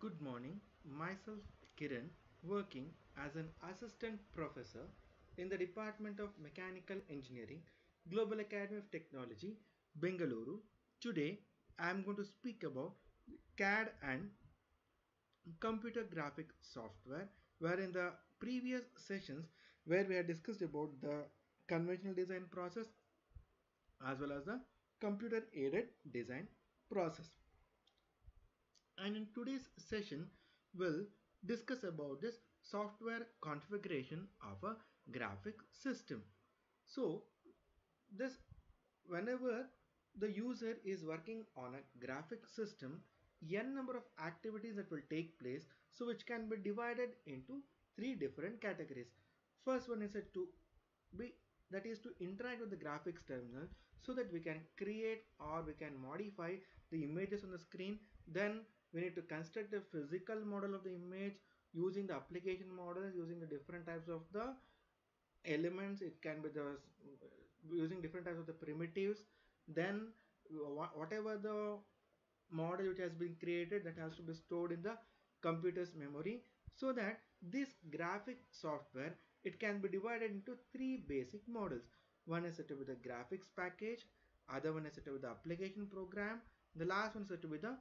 Good morning. Myself Kiran, working as an assistant professor in the Department of Mechanical Engineering, Global Academy of Technology, Bengaluru. Today I am going to speak about CAD and computer graphic software, where in the previous sessions where we had discussed about the conventional design process as well as the computer aided design process. And in today's session we'll discuss about this software configuration of a graphic system. So this whenever the user is working on a graphic system, n number of activities that will take place, so which can be divided into three different categories. First one is to be that is to interact with the graphics terminal so that we can create or we can modify the images on the screen. Then we need to construct a physical model of the image using the application models, using the different types of the elements. It can be the using different types of the primitives. Then whatever the model which has been created, that has to be stored in the computer's memory, so that this graphic software, it can be divided into three basic models. One is said to be the graphics package, other one is said to be the application program, the last one is said to be the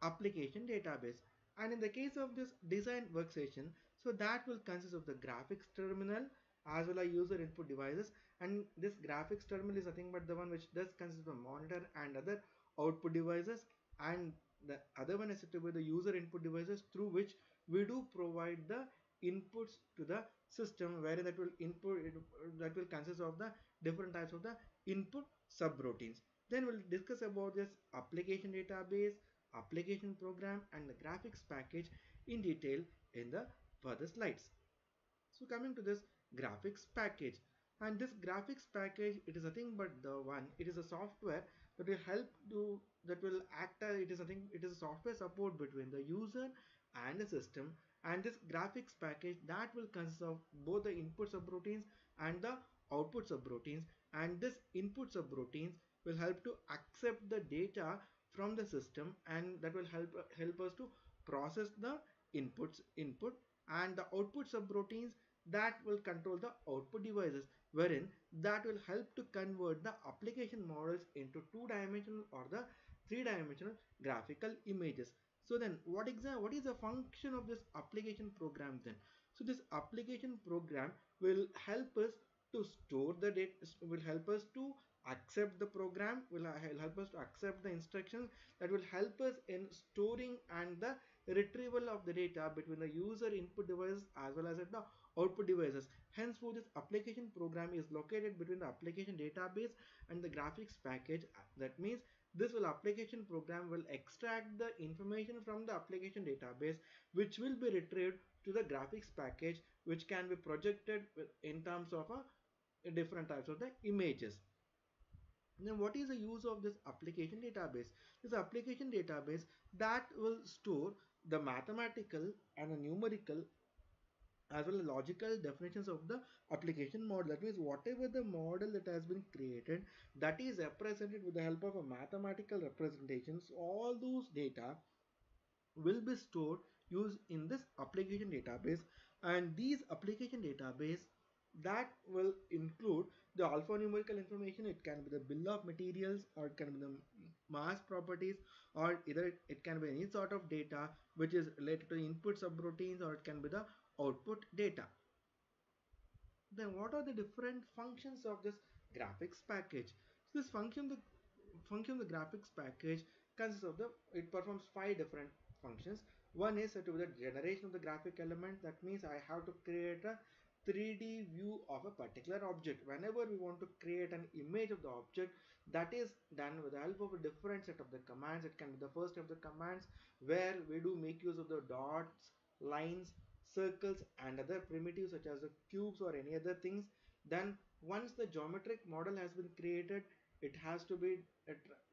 application database. And in the case of this design workstation, so that will consist of the graphics terminal as well as user input devices. And this graphics terminal is nothing but the one which does consist of a monitor and other output devices, and the other one is said to be the user input devices through which we do provide the inputs to the system, wherein that will consist of the different types of the input subroutines. Then we'll discuss about this application database, application program and the graphics package in detail in the further slides. So coming to this graphics package, and this graphics package, it is nothing but the one, it is a software that will help to, that will act as, it is nothing, it is a software support between the user and the system. And this graphics package, that will consist of both the input subroutines and the output subroutines. And this input subroutines will help to accept the data from the system, and that will help us to process the input, and the output subroutines, that will control the output devices, wherein that will help to convert the application models into two-dimensional or the three-dimensional graphical images. So then what is the function of this application program then? So this application program will help us to store the data, will help us to accept the program, will help us to accept the instructions, that will help us in storing and the retrieval of the data between the user input devices as well as at the output devices. Henceforth, this application program is located between the application database and the graphics package. That means this will application program will extract the information from the application database, which will be retrieved to the graphics package, which can be projected in terms of different types of the images. Then what is the use of this application database? This application database, that will store the mathematical and the numerical as well as logical definitions of the application model. That means whatever the model that has been created, that is represented with the help of a mathematical representations. All those data will be stored used in this application database. And these application database, that will include the alphanumerical information. It can be the bill of materials, or it can be the mass properties, or either it can be any sort of data which is related to input subroutines, or it can be the output data. Then what are the different functions of this graphics package? So this function of the graphics package consists of the, it performs five different functions. One is to do the generation of the graphic element. That means I have to create a 3D view of a particular object. Whenever we want to create an image of the object, that is done with the help of a different set of the commands. It can be the first of the commands where we do make use of the dots, lines, circles and other primitives such as the cubes or any other things. Then once the geometric model has been created, it has to be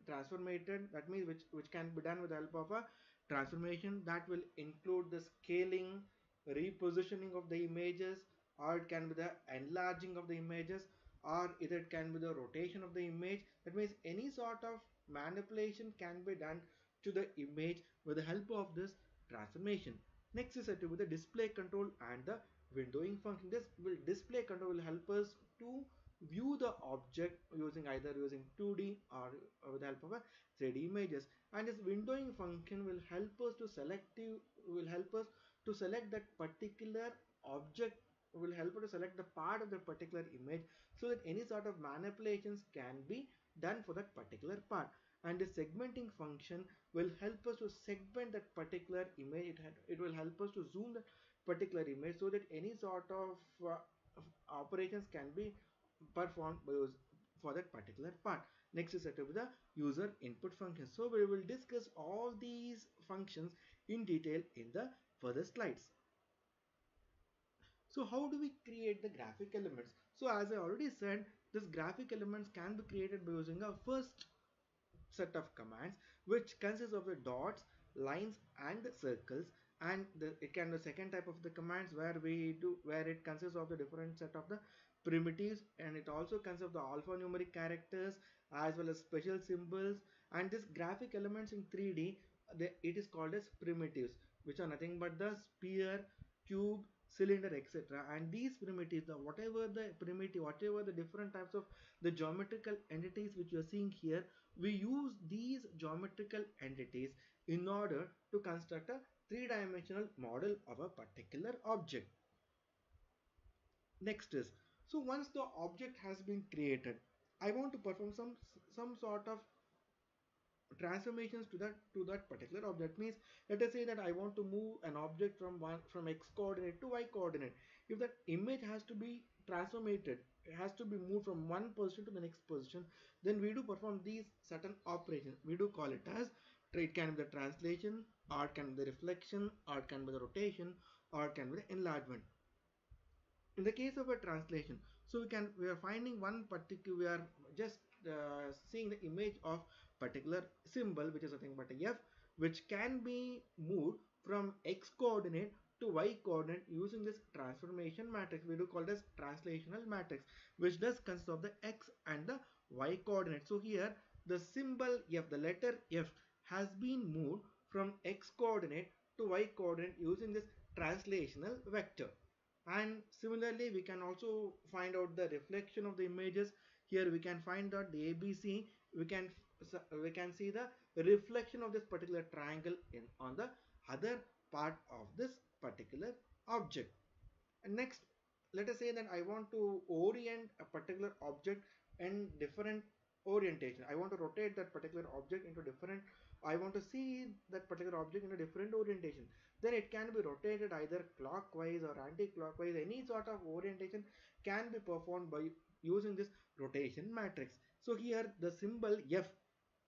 transformated. That means which can be done with the help of a transformation that will include the scaling, repositioning of the images, or it can be the enlarging of the images, or either it can be the rotation of the image. That means any sort of manipulation can be done to the image with the help of this transformation. Next is said to be the display control and the windowing function. This will display control will help us to view the object using either using 2D or with the help of a 3D images, and this windowing function will help us to select that particular object, will help us to select the part of the particular image so that any sort of manipulations can be done for that particular part. And the segmenting function will help us to segment that particular image. It will help us to zoom that particular image so that any sort of operations can be performed for that particular part. Next is set up with the user input function. So we will discuss all these functions in detail in the further slides. So how do we create the graphic elements? So as I already said, this graphic elements can be created by using a first set of commands, which consists of the dots, lines and the circles, and it can be the second type of the commands where it consists of the different set of the primitives, and it also consists of the alphanumeric characters as well as special symbols. And this graphic elements in 3D, it is called as primitives, which are nothing but the sphere, cube, cylinder, etc. And these primitives, whatever the different types of the geometrical entities which you are seeing here, we use these geometrical entities in order to construct a three-dimensional model of a particular object. Next is, so once the object has been created, I want to perform some sort of transformations to that particular object. Means, let us say that I want to move an object from x coordinate to y coordinate. If that image has to be transformed, it has to be moved from one position to the next position, then we do perform these certain operations. We do call it as, it can be the translation, or it can be the reflection, or it can be the rotation, or it can be the enlargement. In the case of a translation, so we are finding one particular, we are just seeing the image of particular symbol, which is nothing but a f, which can be moved from x coordinate to y coordinate using this transformation matrix. We do call this translational matrix, which does consist of the x and the y coordinate. So here the symbol f, the letter f, has been moved from x coordinate to y coordinate using this translational vector. And similarly, we can also find out the reflection of the images. Here we can find out the ABC. We can see the reflection of this particular triangle on the other part of this particular object. And next, let us say that I want to orient a particular object in different orientation. I want to rotate that particular object into different, I want to see that particular object in a different orientation. Then it can be rotated either clockwise or anti-clockwise. Any sort of orientation can be performed by using this rotation matrix. So here the symbol F,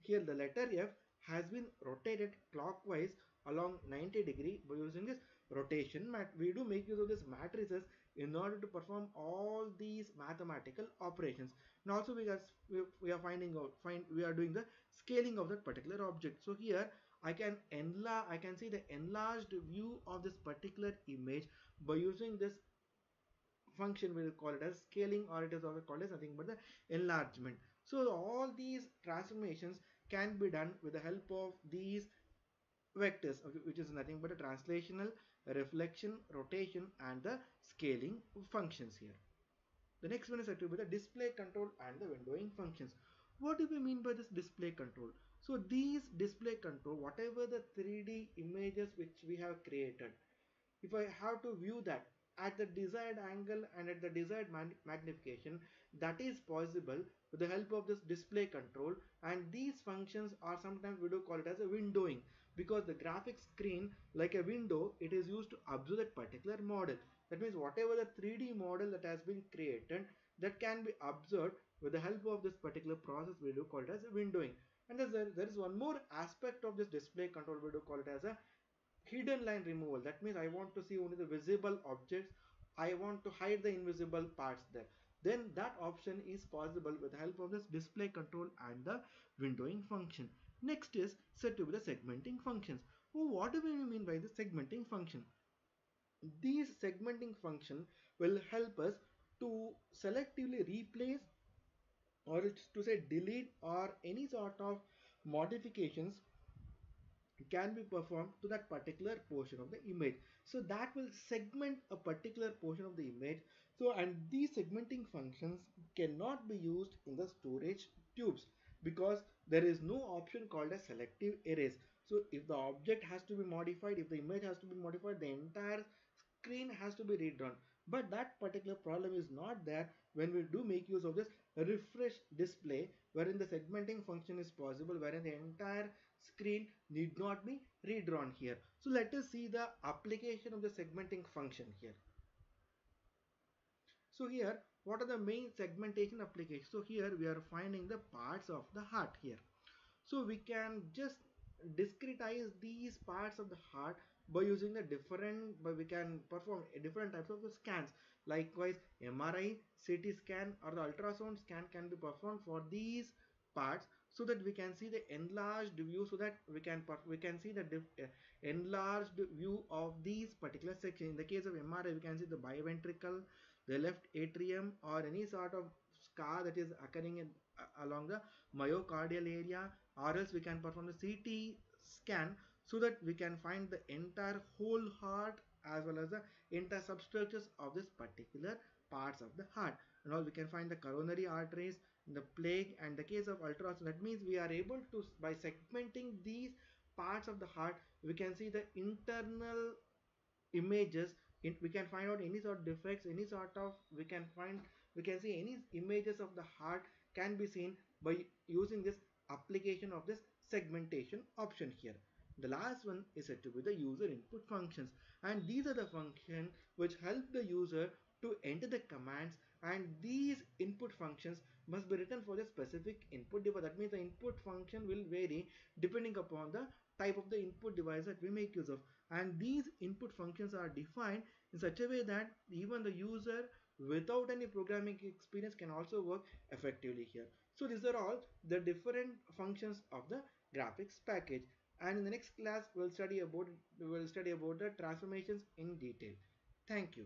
here the letter F has been rotated clockwise along 90 degree by using this rotation we do make use of this matrices in order to perform all these mathematical operations. And also we are finding out we are doing the scaling of that particular object. So here I can see the enlarged view of this particular image by using this function. We will call it as scaling, or it is also called as nothing but the enlargement. So all these transformations can be done with the help of these vectors, which is nothing but a translational, reflection, rotation and the scaling functions here. The next one is said to be the display control and the windowing functions. What do we mean by this display control? So these display control, whatever the 3D images which we have created, if I have to view that at the desired angle and at the desired magnification, that is possible with the help of this display control. And these functions are sometimes we do call it as a windowing, because the graphic screen, like a window, it is used to observe that particular model. That means whatever the 3D model that has been created, that can be observed with the help of this particular process, we do call it as a windowing. And there is one more aspect of this display control, we do call it as a hidden line removal. That means I want to see only the visible objects, I want to hide the invisible parts there. Then that option is possible with the help of this display control and the windowing function. Next is said to be the segmenting functions. What do we mean by the segmenting function? These segmenting function will help us to selectively replace, or to say delete, or any sort of modifications can be performed to that particular portion of the image. So that will segment a particular portion of the image. So, and these segmenting functions cannot be used in the storage tubes because there is no option called as selective erase. So if the object has to be modified, if the image has to be modified, the entire screen has to be redrawn. But that particular problem is not there when we do make use of this refresh display, wherein the segmenting function is possible, wherein the entire screen need not be redrawn here. So let us see the application of the segmenting function here. So here, what are the main segmentation applications? So here we are finding the parts of the heart here. So we can just discretize these parts of the heart by using the different, but we can perform different types of the scans. Likewise, MRI, CT scan or the ultrasound scan can be performed for these parts, so that we can see the enlarged view, so that we can see the enlarged view of these particular sections. In the case of MRI, we can see the biventricle, the left atrium, or any sort of scar that is occurring along the myocardial area, or else we can perform the CT scan, so that we can find the entire whole heart as well as the entire substructures of this particular parts of the heart. And all we can find the coronary arteries, the plaque, and the case of ultrasound. That means we are able to, by segmenting these parts of the heart, we can see the internal images. We can find out any sort of defects, any sort of, we can see any images of the heart can be seen by using this application of this segmentation option here. The last one is said to be the user input functions, and these are the functions which help the user to enter the commands, and these input functions must be written for the specific input device. That means the input function will vary depending upon the type of the input device that we make use of, and these input functions are defined in such a way that even the user without any programming experience can also work effectively here. So these are all the different functions of the graphics package, and in the next class we'll study about the transformations in detail. Thank you.